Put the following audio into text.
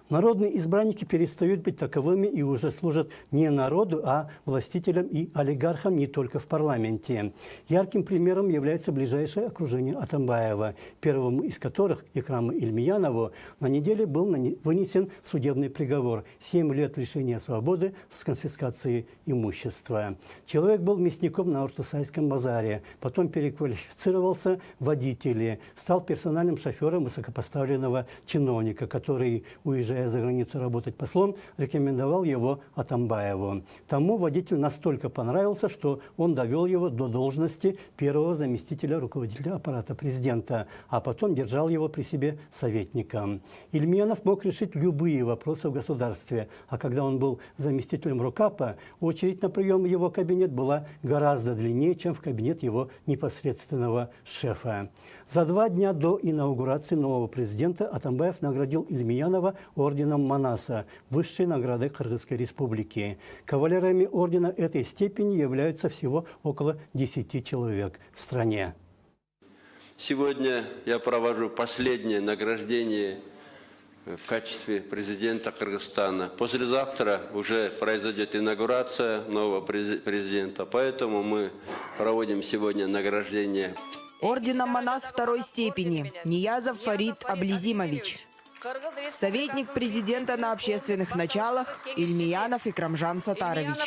Народные избранники перестают быть таковыми и уже служат не народу, а властителям и олигархам не только в парламенте. Ярким примером является ближайшее окружение Атамбаева, первому из которых, Икраму Ильмиянову, на неделе был вынесен судебный приговор – 7 лет лишения свободы с конфискацией имущества. Человек был мясником на Ортусайском базаре, потом переквалифицировался в водители, стал персональным шофером высокопоставленного чиновника, который, уезжая за границу работать послом, рекомендовал его Атамбаеву. Тому водитель настолько понравился, что он довел его до должности первого заместителя руководителя аппарата президента, а потом держал его при себе советником. Ильмиянов мог решить любые вопросы в государстве, а когда он был заместителем рукапа, очередь на прием в его кабинет была гораздо длиннее, чем в кабинет его непосредственного шефа. За 2 дня до инаугурации нового президента Атамбаев наградил Ильмиянова орденом Манаса, высшей наградой Кыргызской республики. Кавалерами ордена этой степени являются всего около 10 человек в стране. Сегодня я провожу последнее награждение в качестве президента Кыргызстана. Послезавтра уже произойдет инаугурация нового президента, поэтому мы проводим сегодня награждение. Орденом Манас 2-й степени Ниязов Фарид Аблизимович. Советник президента на общественных началах Ильмиянов Икрамжан Сатарович.